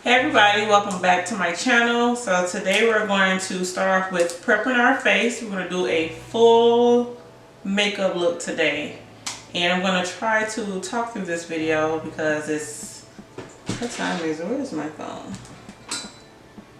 Hey everybody, welcome back to my channel. So today we're going to start off with prepping our face. We're going to do a full makeup look today. And I'm going to try to talk through this video because it's, what time is it? Where's my phone?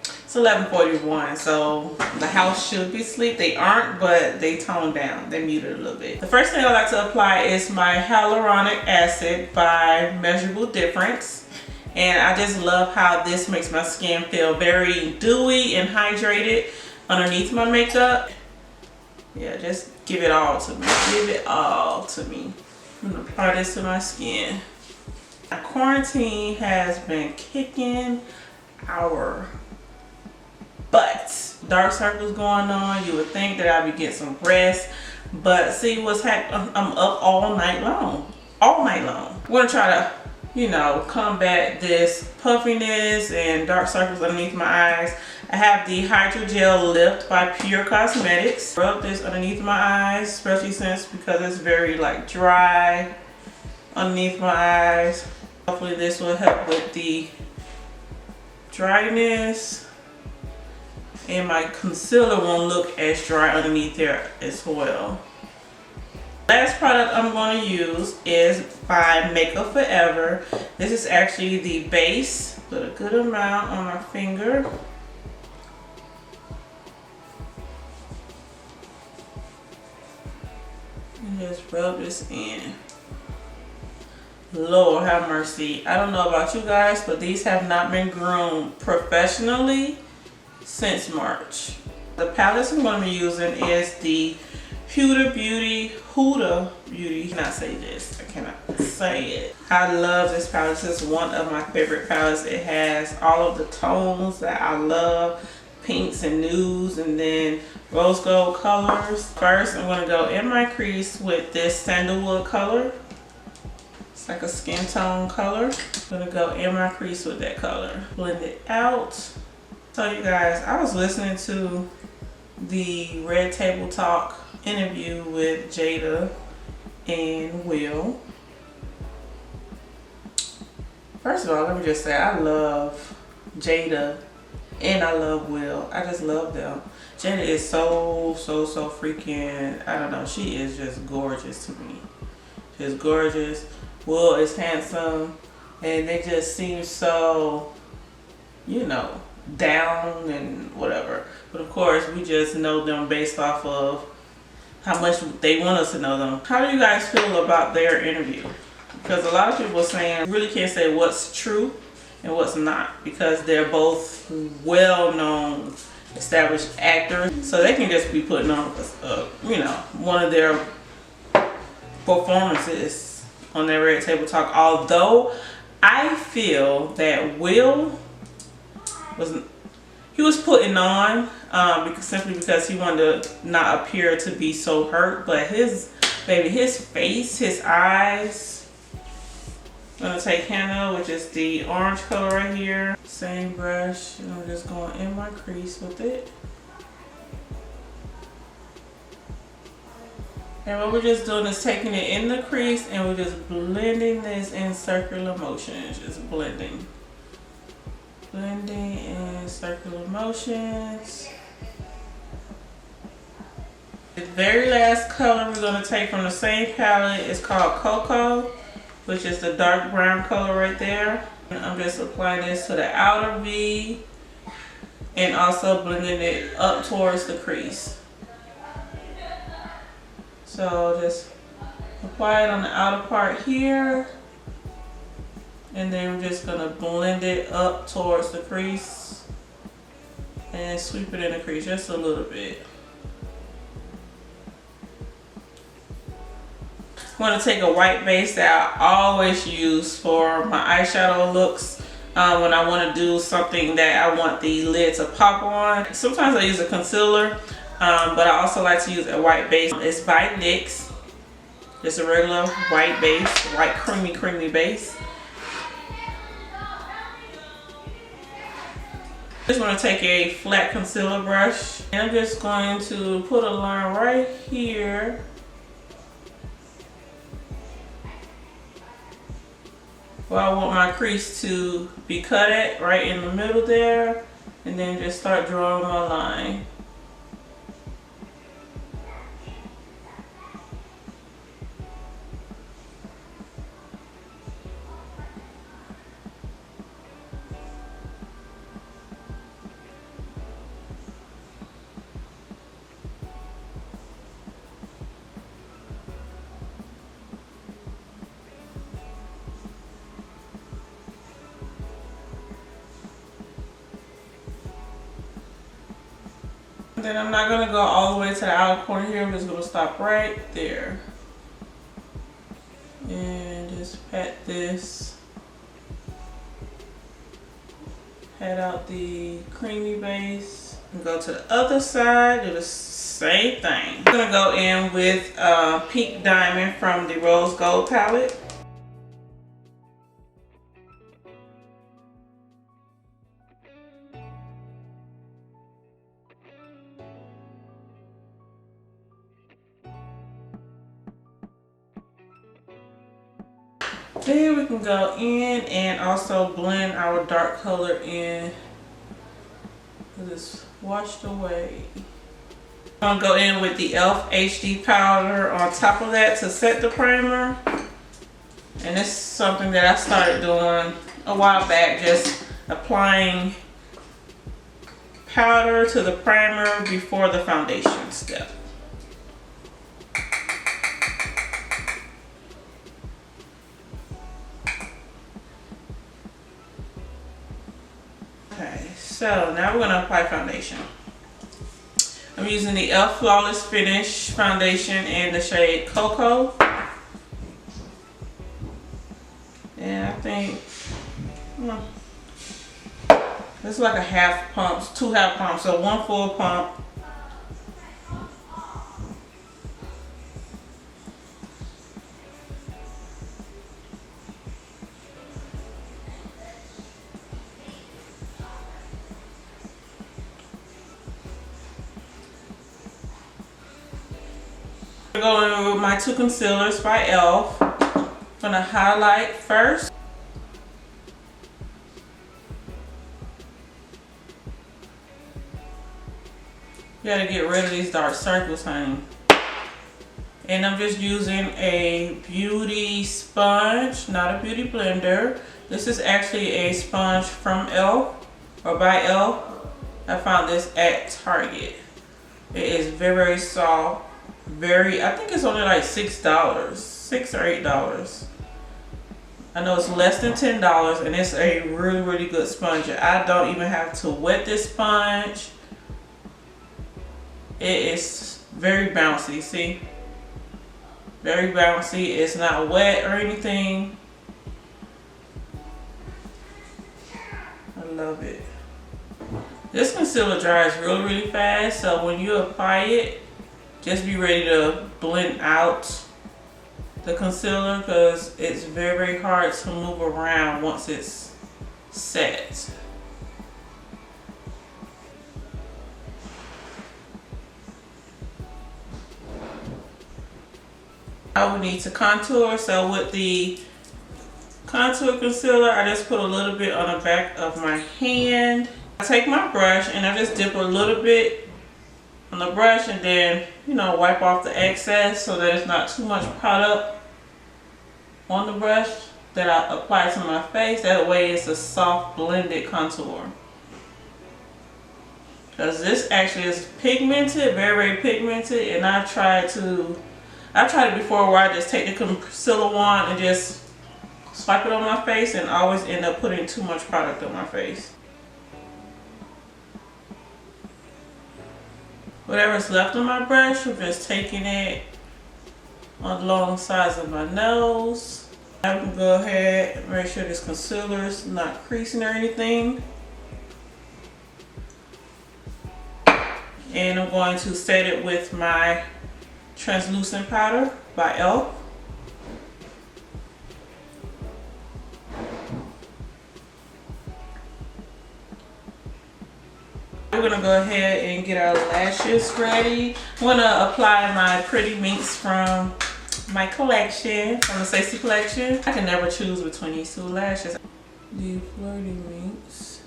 It's 11:41, so the house should be asleep. They aren't, but they toned down. They muted a little bit. The first thing I like to apply is my Hyaluronic Acid by Measurable Difference. And I just love how this makes my skin feel very dewy and hydrated underneath my makeup. Yeah, just give it all to me. Give it all to me. I'm gonna apply this to my skin. My quarantine has been kicking our butts. Dark circles going on. You would think that I'd be getting some rest, but see what's happening? I'm up all night long. All night long. We're gonna try to, you know, combat this puffiness and dark circles underneath my eyes. I have the Hydragel Lift by NYX Cosmetics. Rub this underneath my eyes, especially since because it's very like dry underneath my eyes. Hopefully this will help with the dryness, and my concealer won't look as dry underneath there as well. Last product I'm going to use is by Makeup Forever. This is actually the base. Put a good amount on my finger. And just rub this in. Lord have mercy. I don't know about you guys, but these have not been groomed professionally since March. The palette I'm going to be using is the HUDA Beauty. I cannot say this. I cannot say it. I love this palette. This is one of my favorite palettes. It has all of the tones that I love. Pinks and nudes, and then rose gold colors. First, I'm going to go in my crease with this sandalwood color. It's like a skin tone color. I'm going to go in my crease with that color. Blend it out. So you guys, I was listening to the Red Table Talk interview with Jada and Will. First of all, let me just say I love Jada and I love Will. I just love them. Jada is so freaking, I don't know, she is just gorgeous to me. She's gorgeous. Will is handsome, and they just seem so, you know, down and whatever. But of course, we just know them based off of how much they want us to know them. How do you guys feel about their interview? Because a lot of people are saying you really can't say what's true and what's not, because they're both well-known established actors, so they can just be putting on you know, one of their performances on their Red Table Talk. Although I feel that Will was putting on simply because he wanted to not appear to be so hurt, but his face, his eyes. I'm gonna take Camo, which is the orange color right here. Same brush, and I'm just going in my crease with it. And what we're just doing is taking it in the crease, and we're just blending this in circular motions, just blending. Blending in circular motions. The very last color we're going to take from the same palette is called Cocoa, which is the dark brown color right there. And I'm just applying this to the outer V and also blending it up towards the crease. So just apply it on the outer part here. And then we're just gonna blend it up towards the crease and sweep it in the crease just a little bit. I'm gonna take a white base that I always use for my eyeshadow looks when I want to do something that I want the lid to pop on. Sometimes I use a concealer, but I also like to use a white base. It's by NYX. Just a regular white base, white creamy base. Just want to take a flat concealer brush, and I'm just going to put a line right here where I want my crease to be cut at, right in the middle there, and then just start drawing my line. Then I'm not going to go all the way to the outer corner here. I'm just going to stop right there. And just pat this. Pat out the creamy base. And go to the other side. Do the same thing. I'm going to go in with Pink Diamond from the Rose Gold palette. Then we can go in and also blend our dark color in. It's washed away. I'm gonna go in with the e.l.f. HD powder on top of that to set the primer. And this is something that I started doing a while back, just applying powder to the primer before the foundation step. So now we're going to apply foundation. I'm using the e.l.f. Flawless Finish foundation in the shade Cocoa. And I think it's like a half pump, 2 half pumps, so 1 full pump. I'm going with my 2 concealers by e.l.f. I'm going to highlight first. You got to get rid of these dark circles, honey. And I'm just using a beauty sponge, not a beauty blender. This is actually a sponge from e.l.f. or by e.l.f. I found this at Target. It is very, very soft. I think it's only like $6, $6 or $8. I know it's less than $10, and it's a really, really good sponge. I don't even have to wet this sponge. It is very bouncy, see? Very bouncy. It's not wet or anything. I love it. This concealer dries really, really fast, so when you apply it, just be ready to blend out the concealer because it's very, very hard to move around once it's set. I would need to contour, so with the contour concealer, I just put a little bit on the back of my hand. I take my brush and I just dip a little bit on the brush and then, you know, wipe off the excess so that it's not too much product on the brush that I apply to my face. That way it's a soft blended contour. Because this actually is pigmented, very, very pigmented, and I've tried it before where I just take the concealer wand and just swipe it on my face and always end up putting too much product on my face. Whatever's left on my brush, I'm just taking it on the long sides of my nose. I can go ahead and make sure this concealer is not creasing or anything. And I'm going to set it with my translucent powder by e.l.f. We're gonna go ahead and get our lashes ready. I'm gonna apply my Pretty Minks from my collection from the Stacye collection. I can never choose between these two lashes. The Flirty Minx.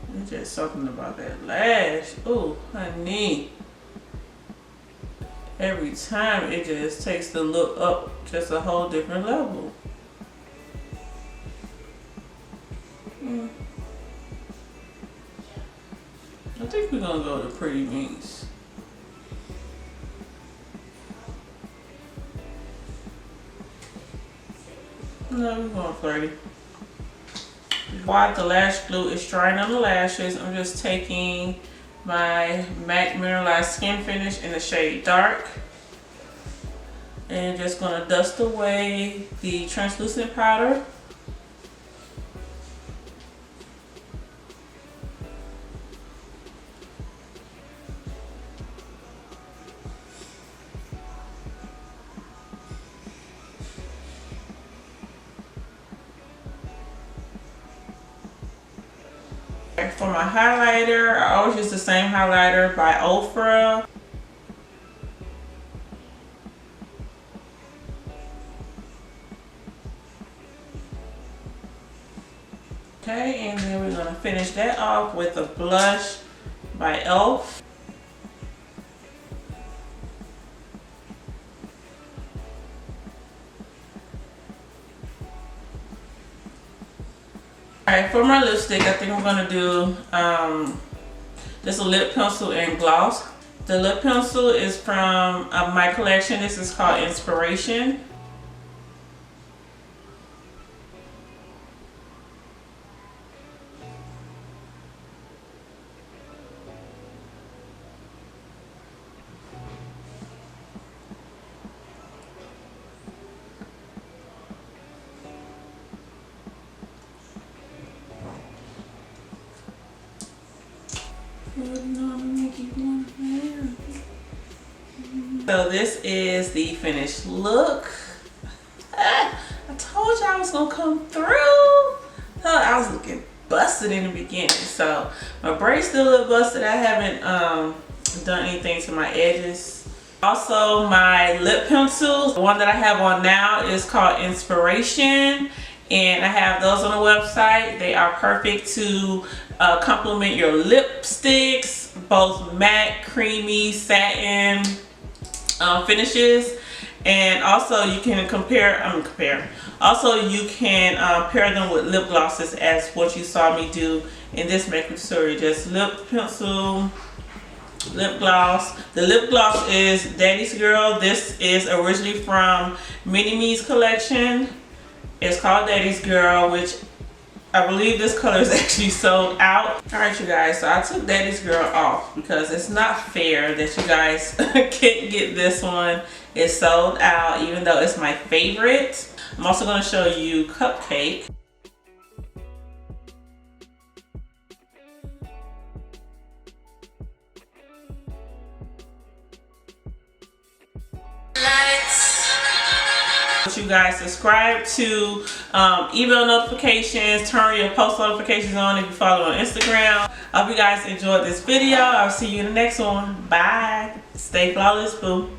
There's just something about that lash. Oh, honey. Every time it just takes the look up just a whole different level. I think we're gonna go to Pretty Minx. No, we're going Flirty. While the lash glue is drying on the lashes, I'm just taking my MAC Mineralized Skin Finish in the shade Dark. And just gonna dust away the translucent powder. For my highlighter, I always use the same highlighter by OFRA. Okay, and then we're going to finish that off with a blush by e.l.f. Alright, for my lipstick, I think I'm going to do this a lip pencil and gloss. The lip pencil is from my collection. This is called Inspiration. So this is the finished look. I told you I was gonna come through. I was looking busted in the beginning. So my braids still look busted. I haven't done anything to my edges. Also, my lip pencils, the one that I have on now is called Inspiration, and I have those on the website. They are perfect to complement your lipsticks, both matte, creamy, satin finishes. And also you can also you can pair them with lip glosses, as what you saw me do in this makeup tutorial. Just lip pencil, lip gloss. The lip gloss is Daddy's Girl. This is originally from Mini Me's collection. It's called Daddy's Girl, which I believe this color is actually sold out. Alright you guys, so I took Daddy's Girl off because it's not fair that you guys can't get this one. It's sold out, even though it's my favorite. I'm also going to show you Cupcake. You guys subscribe to email notifications, turn your post notifications on if you follow on Instagram. I hope you guys enjoyed this video. I'll see you in the next one. Bye. Stay flawless, boo.